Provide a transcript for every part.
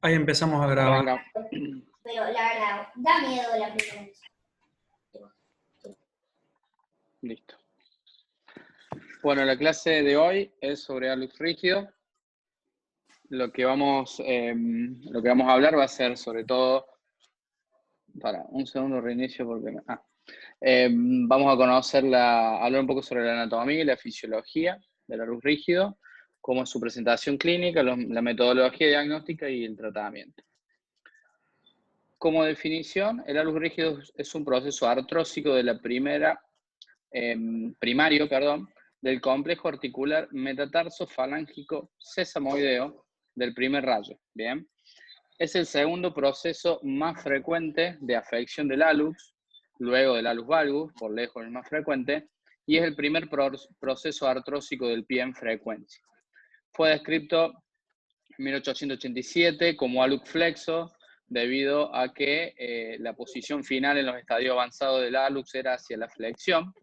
Ahí empezamos a grabar. Arranca. Pero la verdad, da miedo la primera vez. Listo. Bueno, la clase de hoy es sobre Alux rígido. Lo que vamos a hablar va a ser sobre todo... Para un segundo reinicio porque... vamos a hablar un poco sobre la anatomía y la fisiología del Alux rígido, cómo es su presentación clínica, la metodología diagnóstica y el tratamiento. Como definición, el Alux rígido es un proceso artrósico de la primario del complejo articular metatarso-falángico sesamoideo del primer rayo. Bien, es el segundo proceso más frecuente de afección del hallux, luego del hallux valgus, por lejos el más frecuente, y es el primer proceso artrósico del pie en frecuencia. Fue descrito en 1887 como hallux flexo, debido a que la posición final en los estadios avanzados del hallux era hacia la flexión.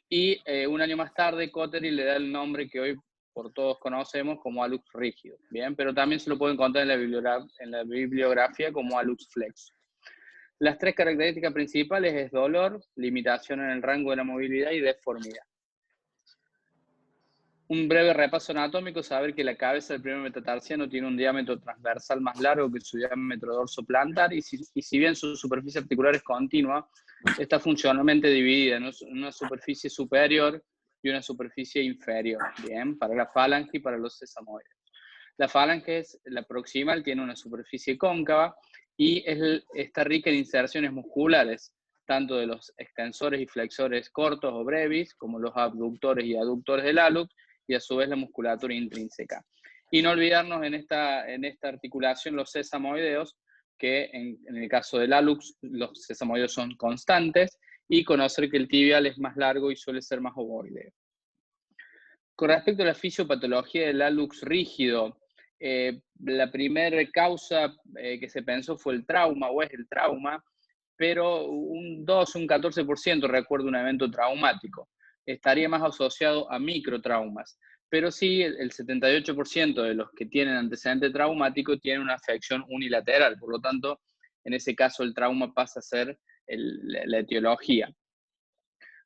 Y un año más tarde, Cotteri le da el nombre que hoy por todos conocemos como hallux rígido. Bien, pero también se lo puede encontrar en la bibliografía como hallux flexo. Las tres características principales es dolor, limitación en el rango de la movilidad y deformidad. Un breve repaso anatómico, saber que la cabeza del primer metatarsiano tiene un diámetro transversal más largo que su diámetro dorsoplantar y si bien su superficie articular es continua, está funcionalmente dividida en una superficie superior y una superficie inferior, bien, para la falange y para los sesamoides. La falange, la proximal, tiene una superficie cóncava y está rica en inserciones musculares, tanto de los extensores y flexores cortos o brevis, como los abductores y aductores del hallux, y a su vez la musculatura intrínseca. Y no olvidarnos en esta articulación los sesamoideos, que en el caso del hallux los sesamoideos son constantes, y conocer que el tibial es más largo y suele ser más ovoideo. Con respecto a la fisiopatología del hallux rígido, la primera causa que se pensó fue el trauma, o es el trauma, pero un 14% recuerda un evento traumático. Estaría más asociado a microtraumas, pero sí el 78% de los que tienen antecedente traumático tienen una afección unilateral, por lo tanto, en ese caso el trauma pasa a ser la etiología.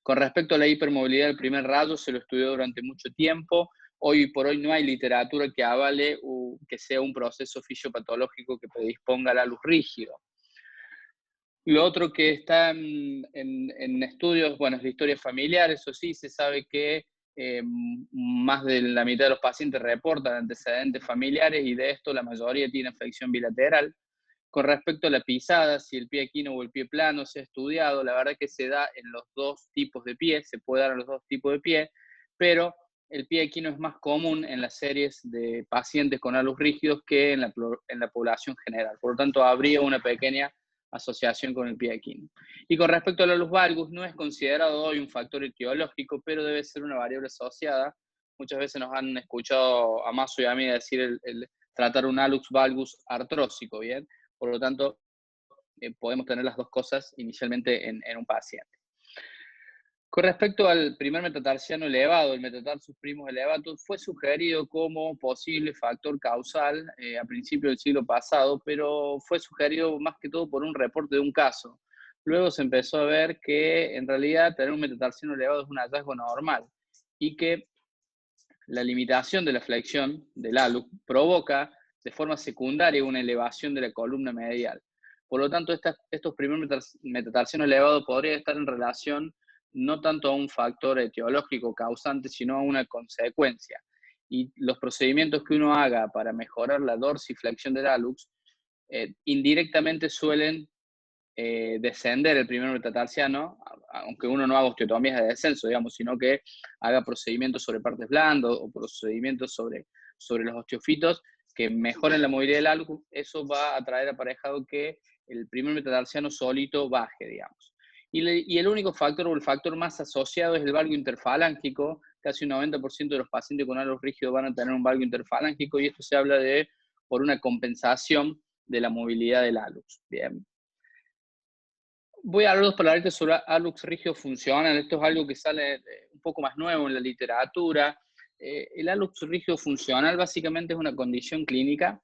Con respecto a la hipermovilidad del primer rayo, se lo estudió durante mucho tiempo. Hoy por hoy no hay literatura que avale que sea un proceso fisiopatológico que predisponga al hallux rígido. Lo otro que está en estudios, bueno, es la historia familiar. Eso sí, se sabe que más de la mitad de los pacientes reportan antecedentes familiares y de esto la mayoría tiene afección bilateral. Con respecto a la pisada, si el pie equino o el pie plano se ha estudiado, la verdad que se da en los dos tipos de pie, se puede dar en los dos tipos de pie, pero el pie equino es más común en las series de pacientes con hallux rígidos que en la población general. Por lo tanto, habría una pequeña asociación con el pie equino. Y con respecto al hallux valgus, no es considerado hoy un factor etiológico, pero debe ser una variable asociada. Muchas veces nos han escuchado a Mazo y a mí decir tratar un hallux valgus artrósico, ¿bien? Por lo tanto, podemos tener las dos cosas inicialmente en un paciente. Con respecto al primer metatarsiano elevado, el metatarsus primus elevatus, fue sugerido como posible factor causal a principios del siglo pasado, pero fue sugerido más que todo por un reporte de un caso. Luego se empezó a ver que en realidad tener un metatarsiano elevado es un hallazgo normal y que la limitación de la flexión del hallux provoca de forma secundaria una elevación de la columna medial. Por lo tanto, estos primeros metatarsianos elevados podrían estar en relación no tanto a un factor etiológico causante, sino a una consecuencia. Y los procedimientos que uno haga para mejorar la dorsiflexión del hallux indirectamente suelen descender el primer metatarsiano, aunque uno no haga osteotomías de descenso, digamos, sino que haga procedimientos sobre partes blandas o procedimientos sobre los osteofitos que mejoren la movilidad del hallux. Eso va a traer aparejado que el primer metatarsiano solito baje, digamos. Y el único factor o el factor más asociado es el valgo interfalángico. Casi un 90% de los pacientes con hallux rígido van a tener un valgo interfalángico y esto se habla por una compensación de la movilidad del hallux. Bien. Voy a hablar dos palabritas sobre hallux rígido funcional. Esto es algo que sale un poco más nuevo en la literatura. El hallux rígido funcional básicamente es una condición clínica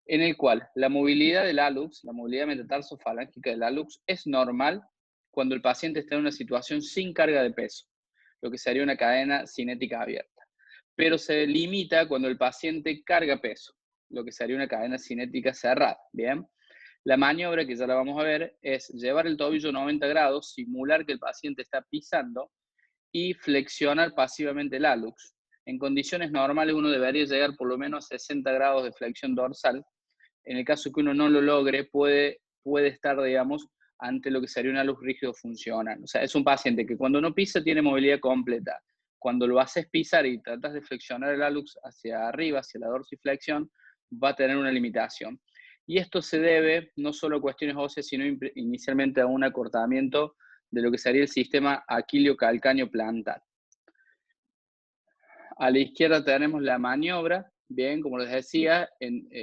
en el cual la movilidad del hallux, la movilidad metatarsofalángica del hallux, es normal cuando el paciente está en una situación sin carga de peso, lo que sería una cadena cinética abierta. Pero se limita cuando el paciente carga peso, lo que sería una cadena cinética cerrada. Bien. La maniobra, que ya la vamos a ver, es llevar el tobillo 90 grados, simular que el paciente está pisando y flexionar pasivamente el hallux. En condiciones normales uno debería llegar por lo menos a 60 grados de flexión dorsal. En el caso que uno no lo logre, puede estar, digamos, ante lo que sería un hallux rígido funcional. O sea, es un paciente que cuando no pisa tiene movilidad completa. Cuando lo haces pisar y tratas de flexionar el hallux hacia arriba, hacia la dorsiflexión, va a tener una limitación. Y esto se debe no solo a cuestiones óseas, sino inicialmente a un acortamiento de lo que sería el sistema aquilio-calcáneo plantar. A la izquierda tenemos la maniobra. Bien, como les decía,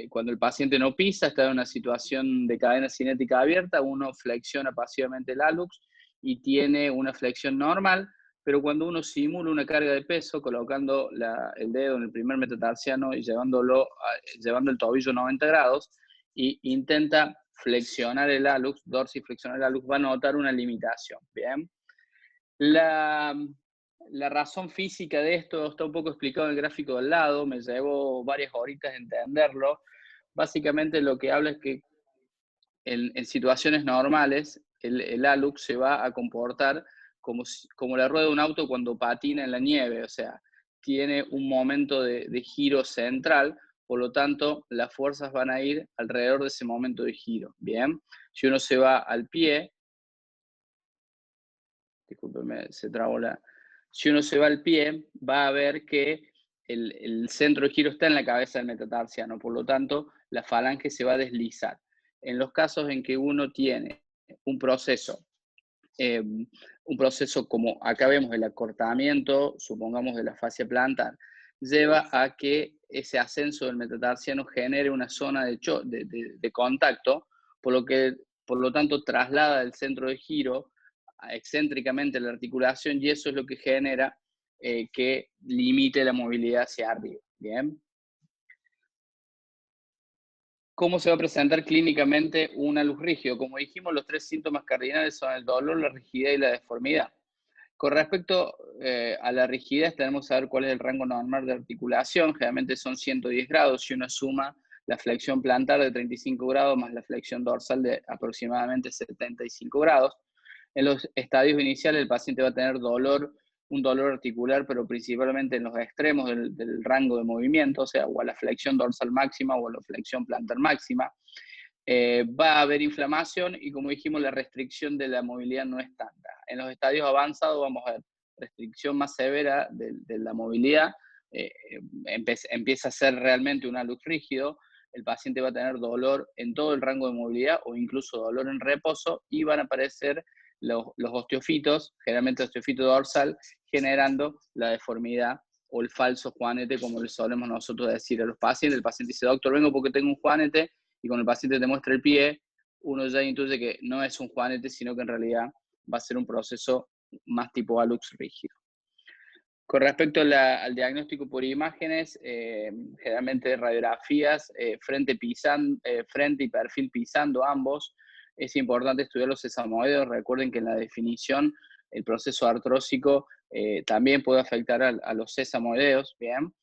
cuando el paciente no pisa, está en una situación de cadena cinética abierta, uno flexiona pasivamente el hallux y tiene una flexión normal, pero cuando uno simula una carga de peso, colocando el dedo en el primer metatarsiano y llevando el tobillo 90 grados, e intenta flexionar el hallux, dorsiflexionar el hallux, va a notar una limitación. Bien. La razón física de esto está un poco explicado en el gráfico del lado, me llevó varias horitas entenderlo. Básicamente lo que habla es que en situaciones normales el hallux se va a comportar como la rueda de un auto cuando patina en la nieve, o sea, tiene un momento de giro central, por lo tanto las fuerzas van a ir alrededor de ese momento de giro. Bien, si uno se va al pie, discúlpeme, se trabó si uno se va al pie, va a ver que el centro de giro está en la cabeza del metatarsiano, por lo tanto, la falange se va a deslizar. En los casos en que uno tiene un proceso como acá vemos el acortamiento, supongamos de la fascia plantar, lleva a que ese ascenso del metatarsiano genere una zona de contacto, por lo tanto traslada el centro de giro excéntricamente la articulación y eso es lo que genera que limite la movilidad hacia arriba. Bien. ¿Cómo se va a presentar clínicamente un hallux rígido? Como dijimos, los tres síntomas cardinales son el dolor, la rigidez y la deformidad. Con respecto a la rigidez, tenemos que saber cuál es el rango normal de articulación. Generalmente son 110 grados si uno suma la flexión plantar de 35 grados más la flexión dorsal de aproximadamente 75 grados. En los estadios iniciales el paciente va a tener un dolor articular, pero principalmente en los extremos del rango de movimiento, o sea, o a la flexión dorsal máxima o a la flexión plantar máxima. Va a haber inflamación y, como dijimos, la restricción de la movilidad no es tanta. En los estadios avanzados vamos a ver restricción más severa de la movilidad, empieza a ser realmente un hallux rígido, el paciente va a tener dolor en todo el rango de movilidad o incluso dolor en reposo y van a aparecer los osteofitos, generalmente osteofito dorsal, generando la deformidad o el falso juanete, como le solemos nosotros decir a los pacientes. El paciente dice, doctor, vengo porque tengo un juanete, y cuando el paciente te muestra el pie, uno ya intuye que no es un juanete, sino que en realidad va a ser un proceso más tipo hallux rígido. Con respecto al diagnóstico por imágenes, generalmente radiografías, frente y perfil pisando ambos, es importante estudiar los sesamoideos. Recuerden que en la definición el proceso artrósico también puede afectar a los sesamoideos, ¿bien?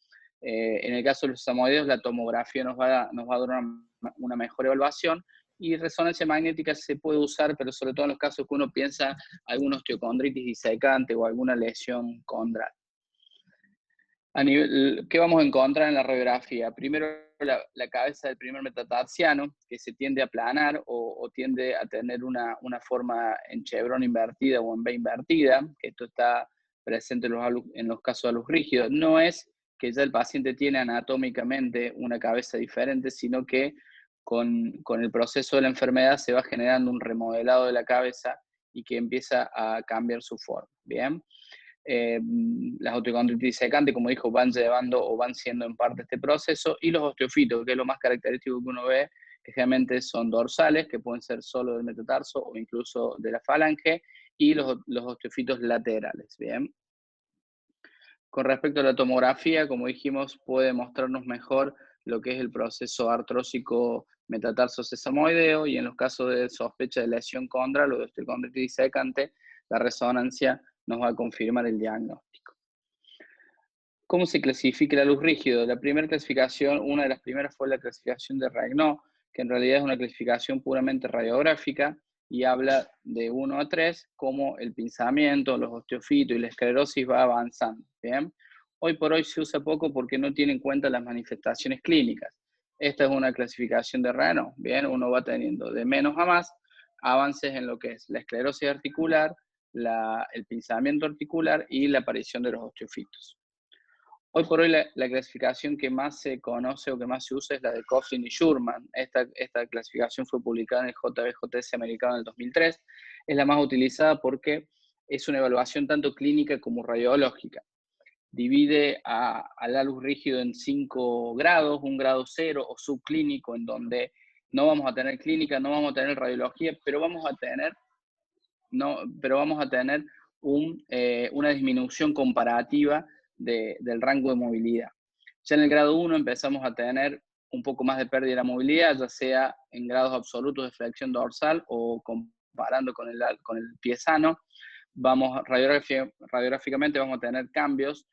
En el caso de los sesamoideos, la tomografía nos va a dar una mejor evaluación y resonancia magnética se puede usar, pero sobre todo en los casos que uno piensa alguna osteocondritis disecante o alguna lesión condral. ¿Qué vamos a encontrar en la radiografía? Primero, la cabeza del primer metatarsiano, que se tiende a aplanar o tiende a tener una forma en chevrón invertida o en V invertida, que esto está presente en los casos de hallux rígidos. No es que ya el paciente tiene anatómicamente una cabeza diferente, sino que con el proceso de la enfermedad se va generando un remodelado de la cabeza y que empieza a cambiar su forma. Bien. Las osteocondritis disecantes, como dijo, van llevando o van siendo en parte este proceso, y los osteofitos, que es lo más característico que uno ve, que generalmente son dorsales, que pueden ser solo del metatarso o incluso de la falange, y los osteofitos laterales. Bien. Con respecto a la tomografía, como dijimos, puede mostrarnos mejor lo que es el proceso artrósico metatarso-sesamoideo, y en los casos de sospecha de lesión condral o de osteocondritis disecante, la resonancia nos va a confirmar el diagnóstico. ¿Cómo se clasifica el alus rígido? La primera clasificación, una de las primeras fue la clasificación de Regnault, que en realidad es una clasificación puramente radiográfica y habla de 1 a 3, cómo el pinzamiento, los osteofitos y la esclerosis va avanzando. ¿Bien? Hoy por hoy se usa poco porque no tiene en cuenta las manifestaciones clínicas. Esta es una clasificación de Regnault. Bien, uno va teniendo de menos a más avances en lo que es la esclerosis articular, el pinzamiento articular y la aparición de los osteofitos. Hoy por hoy la clasificación que más se conoce o que más se usa es la de Coughlin y Schurman. Esta clasificación fue publicada en el JBJS americano en el 2003. Es la más utilizada porque es una evaluación tanto clínica como radiológica. Divide al alus rígido en 5 grados, un grado 0 o subclínico, en donde no vamos a tener clínica, no vamos a tener radiología, pero vamos a tener una disminución comparativa del rango de movilidad. Ya en el grado 1 empezamos a tener un poco más de pérdida de la movilidad, ya sea en grados absolutos de flexión dorsal o comparando con el pie sano. Radiográficamente vamos a tener cambios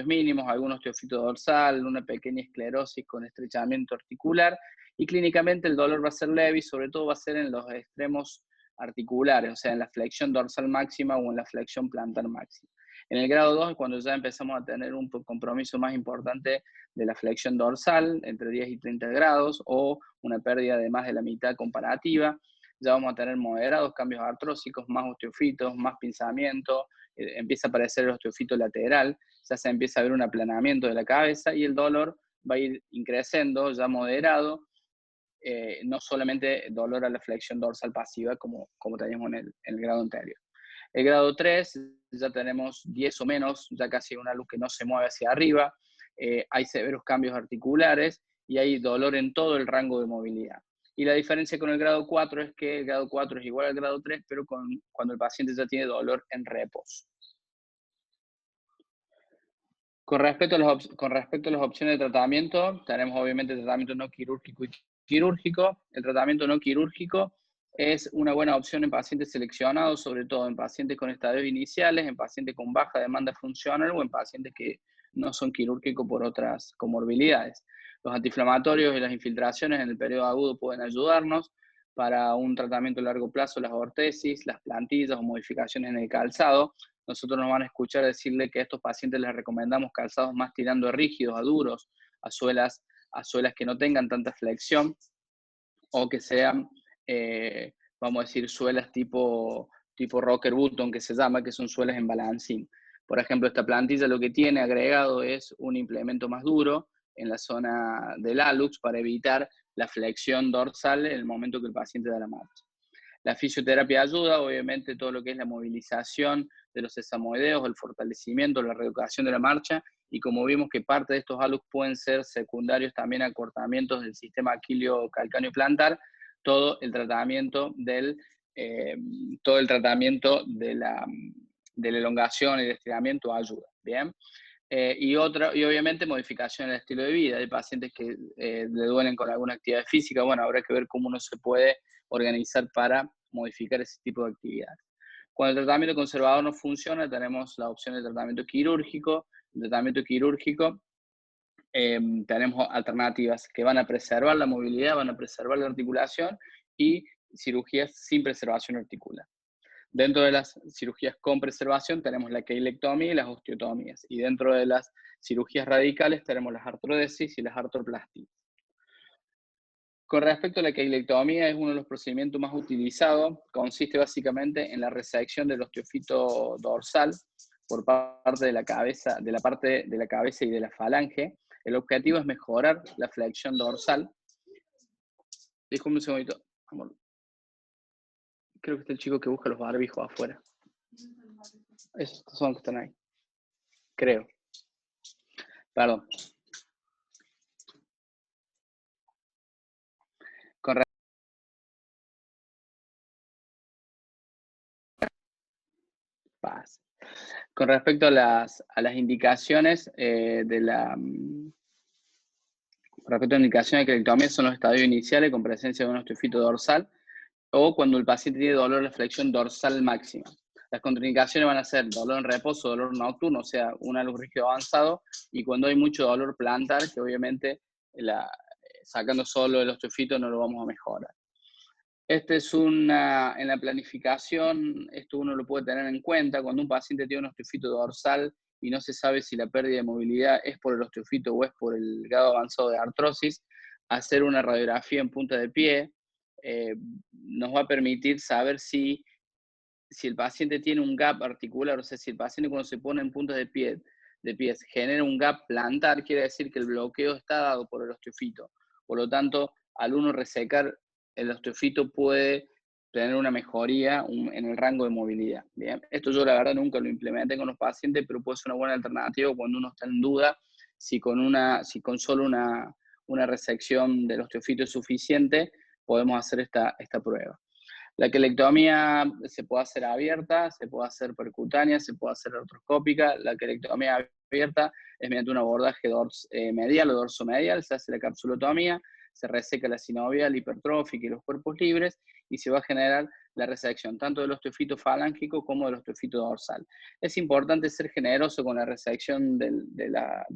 mínimos, algunos osteofito dorsal, una pequeña esclerosis con estrechamiento articular, y clínicamente el dolor va a ser leve y sobre todo va a ser en los extremos articulares, o sea, en la flexión dorsal máxima o en la flexión plantar máxima. En el grado 2 es cuando ya empezamos a tener un compromiso más importante de la flexión dorsal, entre 10 y 30 grados, o una pérdida de más de la mitad comparativa. Ya vamos a tener moderados cambios artrósicos, más osteofitos, más pinzamiento, empieza a aparecer el osteofito lateral, ya se empieza a ver un aplanamiento de la cabeza y el dolor va a ir increciendo, ya moderado, no solamente dolor a la flexión dorsal pasiva como teníamos en el grado anterior. El grado 3 ya tenemos 10 o menos, ya casi una luz que no se mueve hacia arriba, hay severos cambios articulares y hay dolor en todo el rango de movilidad. Y la diferencia con el grado 4 es que el grado 4 es igual al grado 3, pero cuando el paciente ya tiene dolor en reposo. Con respecto a las opciones de tratamiento, tenemos obviamente tratamiento no quirúrgico y quirúrgico. El tratamiento no quirúrgico es una buena opción en pacientes seleccionados, sobre todo en pacientes con estadios iniciales, en pacientes con baja demanda funcional o en pacientes que no son quirúrgicos por otras comorbilidades. Los antiinflamatorios y las infiltraciones en el periodo agudo pueden ayudarnos. Para un tratamiento a largo plazo, las ortesis, las plantillas o modificaciones en el calzado. Nosotros nos van a escuchar decirle que a estos pacientes les recomendamos calzados más tirando a rígidos, a duros, a suelas que no tengan tanta flexión o que sean, vamos a decir, suelas tipo rocker button, que se llama, que son suelas en balancín. Por ejemplo, esta plantilla lo que tiene agregado es un implemento más duro en la zona del hallux para evitar la flexión dorsal en el momento que el paciente da la marcha. La fisioterapia ayuda, obviamente, todo lo que es la movilización de los sesamoideos, el fortalecimiento, la reeducación de la marcha, y como vimos que parte de estos hallux pueden ser secundarios también a acortamientos del sistema aquileo calcáneo plantar, todo el tratamiento de la elongación y el estiramiento ayuda. ¿Bien? Y obviamente modificación del estilo de vida. Hay pacientes que le duelen con alguna actividad física. Bueno, habrá que ver cómo uno se puede organizar para modificar ese tipo de actividades. Cuando el tratamiento conservador no funciona, tenemos la opción de tratamiento quirúrgico. El tratamiento quirúrgico, tenemos alternativas que van a preservar la movilidad, van a preservar la articulación, y cirugías sin preservación articular. Dentro de las cirugías con preservación tenemos la queilectomía y las osteotomías. Y dentro de las cirugías radicales tenemos las artrodesis y las artroplastías. Con respecto a la queilectomía, es uno de los procedimientos más utilizados. Consiste básicamente en la resección del osteofito dorsal por parte de la cabeza, y de la falange. El objetivo es mejorar la flexión dorsal. Disculpe un segundito, amor. Creo que está el chico que busca los barbijos afuera. Esos son los que están ahí. Creo. Perdón. Con respecto a las indicaciones de la Con respecto a la indicación de calectomía, son los estadios iniciales con presencia de un osteofito dorsal o cuando el paciente tiene dolor de flexión dorsal máxima. Las contraindicaciones van a ser dolor en reposo, dolor nocturno, o sea, un algo rígido avanzado, y cuando hay mucho dolor plantar, que obviamente sacando solo el osteofito no lo vamos a mejorar. En la planificación, esto uno lo puede tener en cuenta, cuando un paciente tiene un osteofito dorsal y no se sabe si la pérdida de movilidad es por el osteofito o es por el grado avanzado de artrosis, hacer una radiografía en punta de pie nos va a permitir saber si el paciente tiene un gap articular, o sea, si el paciente cuando se pone en puntas de pies genera un gap plantar, quiere decir que el bloqueo está dado por el osteofito. Por lo tanto, al uno resecar, el osteofito puede tener una mejoría en el rango de movilidad. ¿Bien? Esto yo la verdad nunca lo implementé con los pacientes, pero puede ser una buena alternativa cuando uno está en duda si con solo una resección del osteofito es suficiente, podemos hacer esta prueba. La quelectomía se puede hacer abierta, se puede hacer percutánea, se puede hacer artroscópica. La quelectomía abierta es mediante un abordaje medial o dorsomedial, se hace la capsulotomía, se reseca la sinovial hipertrófica y los cuerpos libres y se va a generar la resección tanto del osteofito falángico como del osteofito dorsal. Es importante ser generoso con la resección del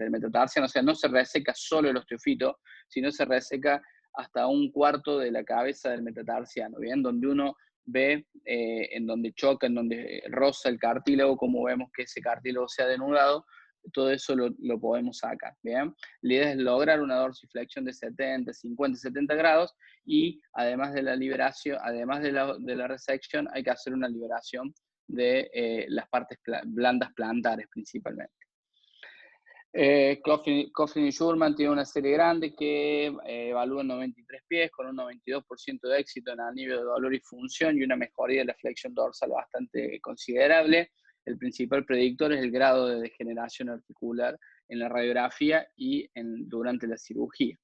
metatarsiano, o sea, no se reseca solo el osteofito, sino se reseca hasta un cuarto de la cabeza del metatarsiano, ¿bien? Donde uno ve en donde choca, en donde roza el cartílago, como vemos que ese cartílago se ha denudado, todo eso lo podemos sacar, ¿bien? La idea es lograr una dorsiflexión de 70, 50, 70 grados y además de la liberación, además de la resección, hay que hacer una liberación de las partes blandas plantares principalmente. Coughlin y Schulman tiene una serie grande que evalúa 93 pies con un 92% de éxito en alivio de dolor y función y una mejoría de la flexión dorsal bastante considerable. El principal predictor es el grado de degeneración articular en la radiografía y durante la cirugía.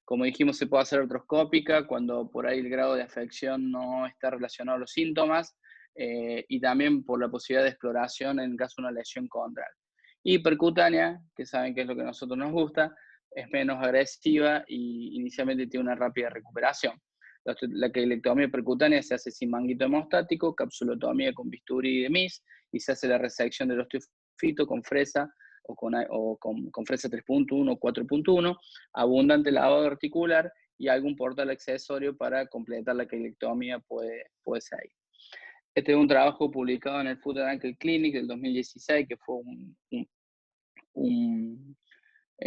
Como dijimos, se puede hacer artroscópica cuando por ahí el grado de afección no está relacionado a los síntomas y también por la posibilidad de exploración en caso de una lesión condral. Y percutánea, que saben que es lo que a nosotros nos gusta, es menos agresiva y inicialmente tiene una rápida recuperación. La quelectomía percutánea se hace sin manguito hemostático, capsulotomía con bisturí de MIS y se hace la resección del osteofito con fresa o con fresa 3.1 o 4.1, abundante lavado articular y algún portal accesorio para completar la quelectomía puede ser ahí. Este es un trabajo publicado en el Foot and Ankle Clinic del 2016, que fue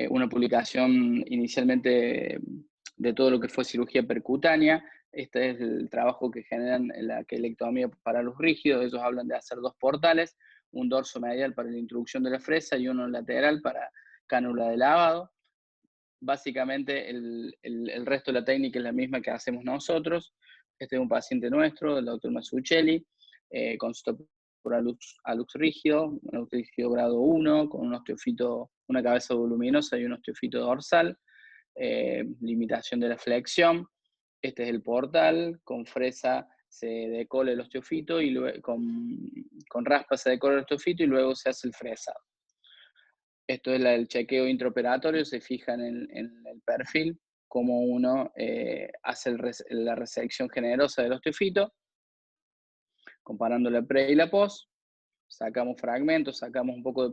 una publicación inicialmente de todo lo que fue cirugía percutánea. Este es el trabajo que generan la quelectomía para los rígidos. Ellos hablan de hacer 2 portales, un dorso medial para la introducción de la fresa y uno lateral para cánula de lavado. Básicamente el resto de la técnica es la misma que hacemos nosotros. Este es un paciente nuestro, el doctor Mazzucchelli, con por alux rígido, un alux rígido grado 1, con un osteofito, una cabeza voluminosa y un osteofito dorsal, limitación de la flexión. Este es el portal, con fresa se decola el osteofito y luego, con raspa se decola el osteofito y luego se hace el fresado. Esto es el chequeo intraoperatorio, se fija en el perfil, cómo uno hace la resección generosa del osteofito, comparando la pre y la post, sacamos fragmentos, sacamos un poco de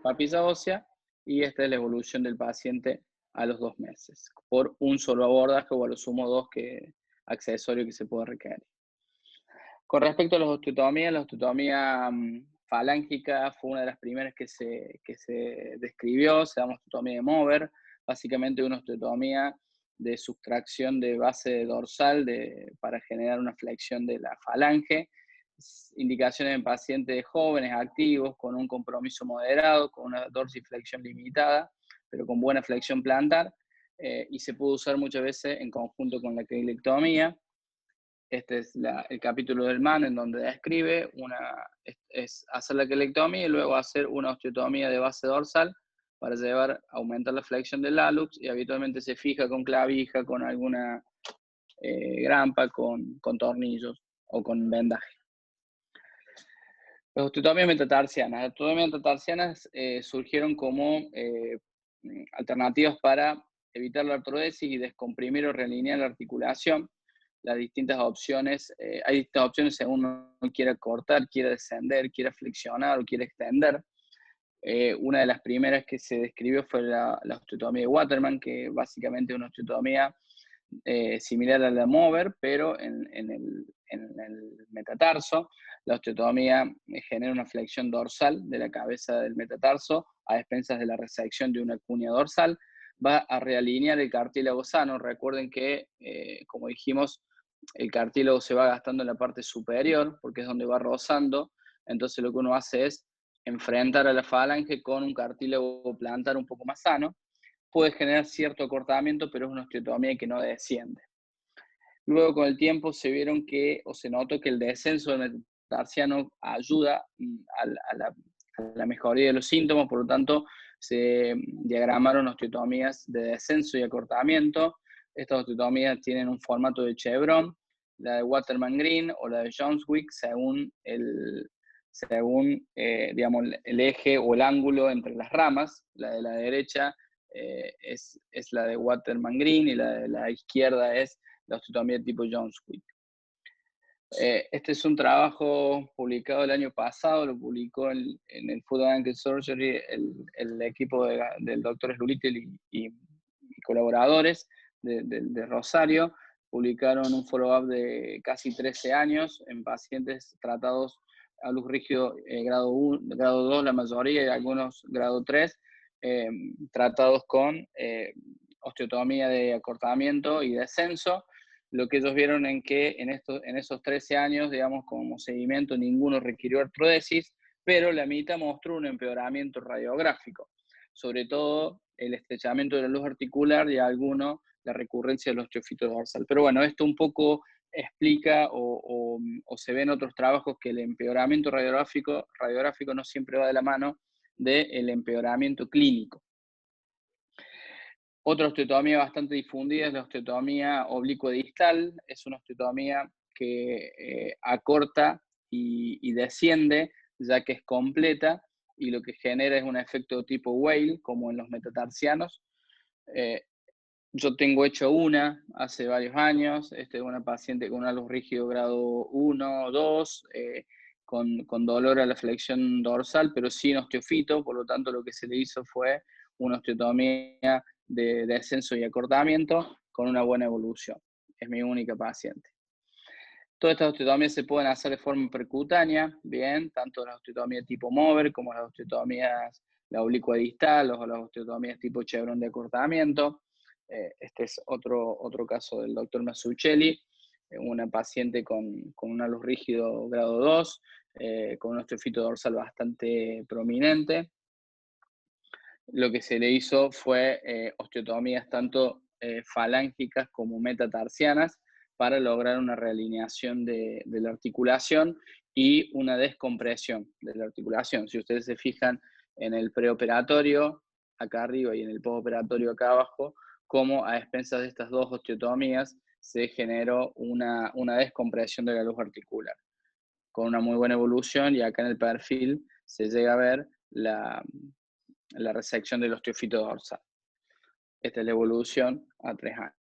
papilla ósea, y esta es la evolución del paciente a los 2 meses, por un solo abordaje o a lo sumo 2 accesorios que se puede requerir. Con respecto a la osteotomía falángica fue una de las primeras que se describió, se llama osteotomía de Mover, básicamente una osteotomía de sustracción de base dorsal para generar una flexión de la falange, indicaciones en pacientes jóvenes, activos, con un compromiso moderado, con una dorsiflexión limitada, pero con buena flexión plantar, y se puede usar muchas veces en conjunto con la quelectomía. Este es el capítulo del MAN en donde describe es hacer la quelectomía y luego hacer una osteotomía de base dorsal para aumentar la flexión del hallux, y habitualmente se fija con clavija, con alguna grampa, con tornillos o con vendaje. Las osteotomías metatarsianas. Las osteotomías metatarsianas surgieron como alternativas para evitar la artrodesis y descomprimir o realinear la articulación. Las distintas opciones, hay distintas opciones según uno quiera cortar, quiera descender, quiera flexionar o quiera extender. Una de las primeras que se describió fue la osteotomía de Waterman, que básicamente es una osteotomía similar a la Mover, pero en el metatarso. La osteotomía genera una flexión dorsal de la cabeza del metatarso a expensas de la resección de una cuña dorsal. Va a realinear el cartílago sano. Recuerden que, como dijimos, el cartílago se va gastando en la parte superior, porque es donde va rozando. Entonces lo que uno hace es enfrentar a la falange con un cartílago plantar un poco más sano. Puede generar cierto acortamiento, pero es una osteotomía que no desciende. Luego, con el tiempo, se vieron que, o se notó que el descenso del metatarsiano ayuda a la mejoría de los síntomas, por lo tanto, se diagramaron osteotomías de descenso y acortamiento. Estas osteotomías tienen un formato de chevron, la de Waterman Green o la de Jones-Wick, según digamos, el eje o el ángulo entre las ramas. La de la derecha es la de Waterman Green y la de la izquierda es la osteotomía tipo Jones-Wick. Este es un trabajo publicado el año pasado, lo publicó en el Foot and Ankle Surgery el equipo del doctor Slulitel y colaboradores de Rosario. Publicaron un follow-up de casi 13 años en pacientes tratados a luz rígido grado 2, la mayoría, y algunos grado 3, tratados con osteotomía de acortamiento y descenso. Lo que ellos vieron en que en esos 13 años, digamos, como seguimiento, ninguno requirió artrodesis, pero la mitad mostró un empeoramiento radiográfico, sobre todo el estrechamiento de la luz articular y alguno la recurrencia del osteofito dorsal. Pero bueno, esto un poco explica o se ve en otros trabajos que el empeoramiento radiográfico no siempre va de la mano del empeoramiento clínico. Otra osteotomía bastante difundida es la osteotomía oblicuo-distal. Es una osteotomía que acorta y desciende, ya que es completa, y lo que genera es un efecto tipo whale, como en los metatarsianos. Yo tengo hecho una hace varios años. Este es una paciente con un alus rígido grado 1 o 2, con dolor a la flexión dorsal, pero sin osteofito. Por lo tanto, lo que se le hizo fue una osteotomía de descenso y acortamiento con una buena evolución. Es mi única paciente. Todas estas osteotomías se pueden hacer de forma percutánea, bien, tanto las osteotomías tipo Mover como las osteotomías, la oblicua distal o las osteotomías tipo chevron de acortamiento. Este es otro caso del doctor Masuccelli, una paciente con un alus rígido grado 2, con un osteofito dorsal bastante prominente. Lo que se le hizo fue osteotomías tanto falángicas como metatarsianas para lograr una realineación de la articulación y una descompresión de la articulación. Si ustedes se fijan en el preoperatorio, acá arriba, y en el postoperatorio acá abajo, como a expensas de estas dos osteotomías se generó una descompresión de la luz articular, con una muy buena evolución, y acá en el perfil se llega a ver la resección del osteofito dorsal. Esta es la evolución a 3 años.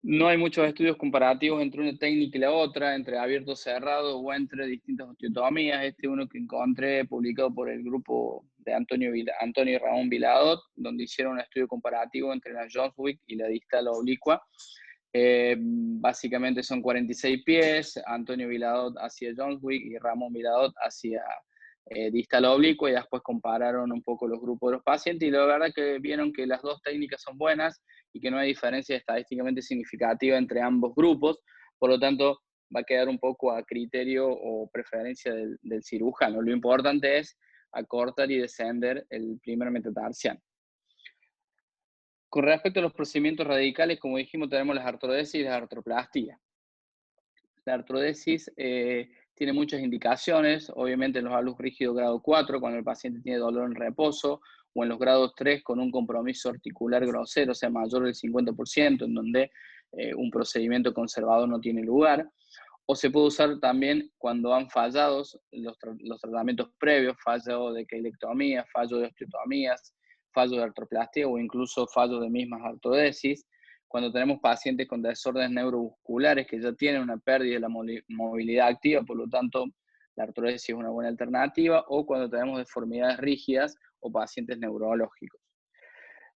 No hay muchos estudios comparativos entre una técnica y la otra, entre abierto cerrado o entre distintas osteotomías. Este es uno que encontré publicado por el grupo de Antonio y Ramón Viladot, donde hicieron un estudio comparativo entre la Jones-Wick y la distal oblicua. Básicamente son 46 pies, Antonio Viladot hacia Jones-Wick y Ramón Viladot hacia distal oblicua, y después compararon un poco los grupos de los pacientes, y la verdad que vieron que las dos técnicas son buenas y que no hay diferencia estadísticamente significativa entre ambos grupos. Por lo tanto, va a quedar un poco a criterio o preferencia del cirujano. Lo importante es acortar y descender el primer metatarsiano. Con respecto a los procedimientos radicales, como dijimos, tenemos las artrodesis y las artroplastías. La artrodesis tiene muchas indicaciones, obviamente en los alus rígidos grado 4, cuando el paciente tiene dolor en reposo, o en los grados 3 con un compromiso articular grosero, o sea, mayor del 50%, en donde un procedimiento conservador no tiene lugar. O se puede usar también cuando han fallado los tratamientos previos, fallo de queilectomía, fallo de osteotomías, fallos de artroplastia o incluso fallos de mismas artrodesis. Cuando tenemos pacientes con desórdenes neuromusculares que ya tienen una pérdida de la movilidad activa, por lo tanto, la artrodesis es una buena alternativa, o cuando tenemos deformidades rígidas o pacientes neurológicos.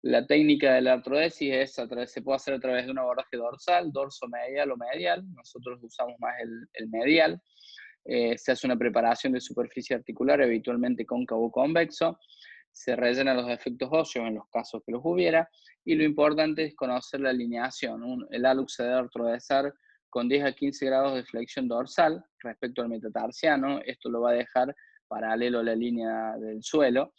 La técnica de la artrodesis se puede hacer a través de un abordaje dorsal, dorso medial o medial. Nosotros usamos más el medial. Se hace una preparación de superficie articular, habitualmente cóncavo o convexo. Se rellenan los defectos óseos en los casos que los hubiera. Y lo importante es conocer la alineación. El hallux se debe artrodesar con 10 a 15 grados de flexión dorsal respecto al metatarsiano. Esto lo va a dejar paralelo a la línea del suelo.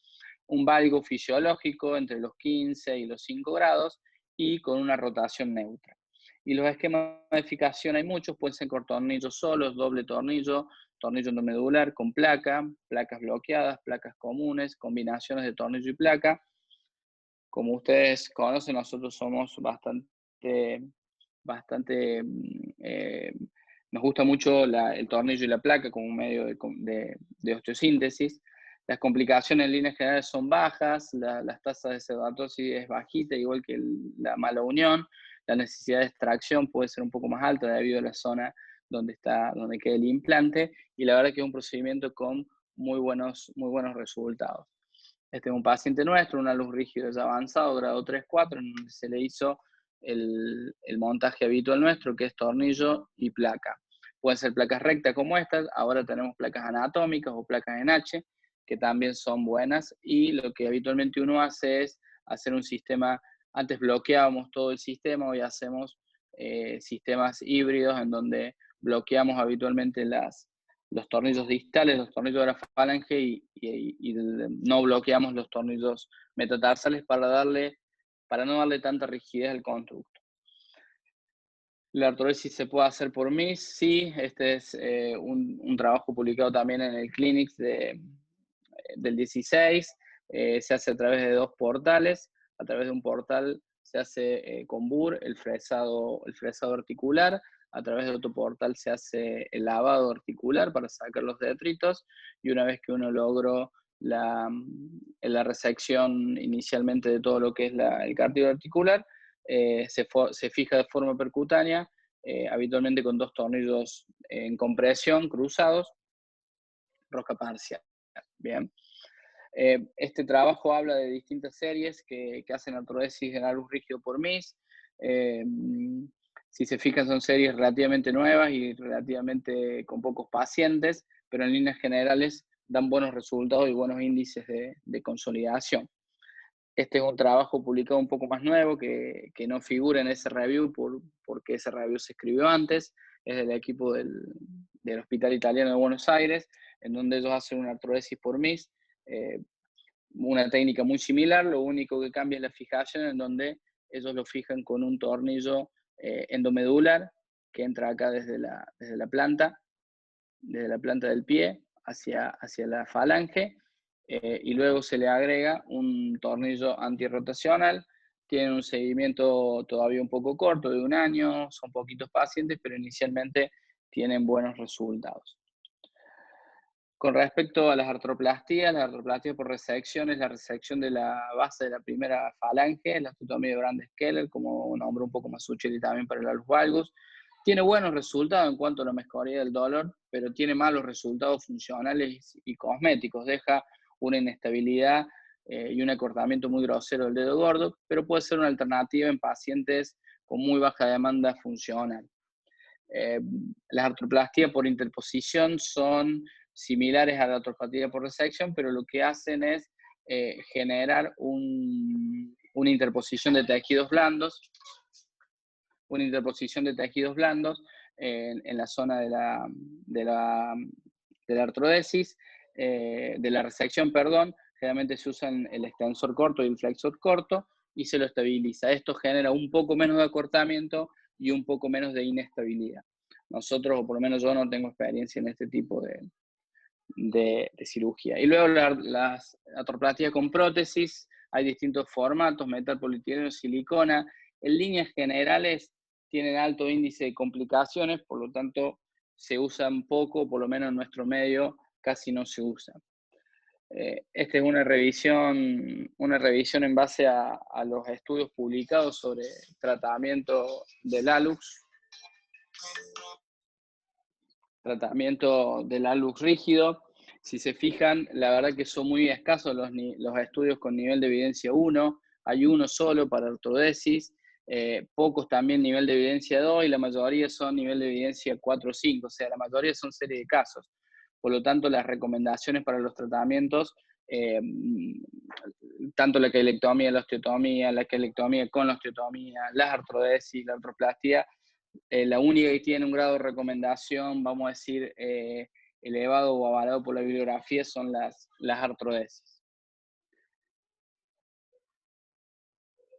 Un valgo fisiológico entre los 15 y los 5 grados y con una rotación neutra. Y los esquemas de modificación hay muchos, pueden ser con tornillos solos, doble tornillo, tornillo endomedular con placa, placas bloqueadas, placas comunes, combinaciones de tornillo y placa. Como ustedes conocen, nosotros somos nos gusta mucho el tornillo y la placa como un medio de osteosíntesis. Las complicaciones en líneas generales son bajas, las tasas de cerdatosis es bajita, igual que la mala unión. La necesidad de extracción puede ser un poco más alta debido a la zona donde queda el implante, y la verdad que es un procedimiento con muy buenos resultados. Este es un paciente nuestro, un hallux rígido ya avanzado, grado 3-4, en donde se le hizo el montaje habitual nuestro, que es tornillo y placa. Pueden ser placas rectas como estas, ahora tenemos placas anatómicas o placas en H, que también son buenas, y lo que habitualmente uno hace es hacer un sistema. Antes bloqueábamos todo el sistema, hoy hacemos sistemas híbridos en donde bloqueamos habitualmente los tornillos distales, los tornillos de la falange y no bloqueamos los tornillos metatarsales para no darle tanta rigidez al constructo. La artrodesis se puede hacer por MIS, sí. Este es un trabajo publicado también en el Clinics del 16. Se hace a través de 2 portales. A través de un portal se hace con BUR el fresado articular. A través de otro portal se hace el lavado articular para sacar los detritos. Y una vez que uno logró la resección inicialmente de todo lo que es el cartílago articular, se fija de forma percutánea, habitualmente con 2 tornillos en compresión cruzados, rosca parcial. Bien. Este trabajo habla de distintas series que hacen artrodesis en hallux rígido por MIS. Si se fijan, son series relativamente nuevas y relativamente con pocos pacientes, pero en líneas generales dan buenos resultados y buenos índices de consolidación. Este es un trabajo publicado un poco más nuevo que no figura en ese review porque ese review se escribió antes. Es del equipo del Hospital Italiano de Buenos Aires, en donde ellos hacen una artrodesis por MIS, una técnica muy similar. Lo único que cambia es la fijación, en donde ellos lo fijan con un tornillo endomedular que entra acá desde la planta del pie hacia la falange, y luego se le agrega un tornillo antirrotacional. Tienen un seguimiento todavía un poco corto, de 1 año, son poquitos pacientes, pero inicialmente tienen buenos resultados. Con respecto a las artroplastías, la artroplastia por resección es la resección de la base de la primera falange, la osteotomía de Brandes-Keller, como nombre un poco más útil, y también para el hallux valgus. Tiene buenos resultados en cuanto a la mejoría del dolor, pero tiene malos resultados funcionales y cosméticos. Deja una inestabilidad y un acortamiento muy grosero del dedo gordo, pero puede ser una alternativa en pacientes con muy baja demanda funcional. Las artroplastías por interposición son similares a la artroplastía por resección, pero lo que hacen es generar una interposición de tejidos blandos, en la zona de la artrodesis, de la resección, perdón. Generalmente se usan el extensor corto y el flexor corto y se lo estabiliza. Esto genera un poco menos de acortamiento y un poco menos de inestabilidad. Nosotros, o por lo menos yo, no tengo experiencia en este tipo de cirugía. Y luego las artroplastías con prótesis, hay distintos formatos: metal, polietileno, silicona. En líneas generales tienen alto índice de complicaciones, por lo tanto se usan poco, por lo menos en nuestro medio casi no se usan. Esta es una revisión en base a los estudios publicados sobre tratamiento del ALUX, rígido. Si se fijan, la verdad que son muy escasos los estudios con nivel de evidencia 1, hay uno solo para artrodesis, pocos también nivel de evidencia 2 y la mayoría son nivel de evidencia 4 o 5, o sea, la mayoría son serie de casos. Por lo tanto, las recomendaciones para los tratamientos, tanto la quelectomía, la osteotomía, la quelectomía con la osteotomía, las artrodesis, la artroplastia, la única que tiene un grado de recomendación, vamos a decir, elevado o avalado por la bibliografía son las artrodesis.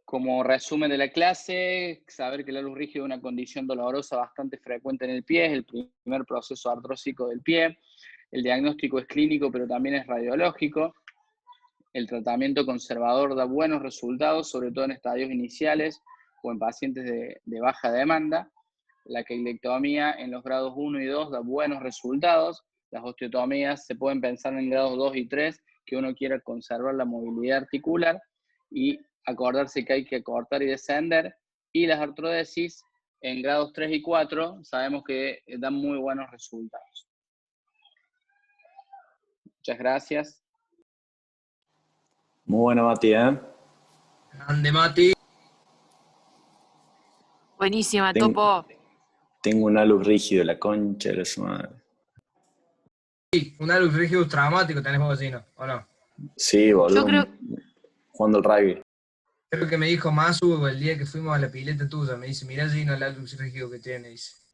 Como resumen de la clase, saber que el alus rígido es una condición dolorosa bastante frecuente en el pie, es el primer proceso artrósico del pie. El diagnóstico es clínico, pero también es radiológico. El tratamiento conservador da buenos resultados, sobre todo en estadios iniciales o en pacientes de baja demanda. La quelectomía en los grados 1 y 2 da buenos resultados. Las osteotomías se pueden pensar en grados 2 y 3, que uno quiera conservar la movilidad articular y acordarse que hay que cortar y descender. Y las artrodesis en grados 3 y 4 sabemos que dan muy buenos resultados. Muchas gracias. Muy bueno, Mati, ¿eh? Grande, Mati. Buenísima, Topo. Tengo un alus rígido, la concha de su madre. Sí, un alus rígido traumático tenés vos, ¿no? ¿O no? Sí, boludo. Yo creo, Jugando al rugby. Creo que me dijo Masu el día que fuimos a la pileta tuya. Me dice, mirá, Gino, el alus rígido que tiene, dice.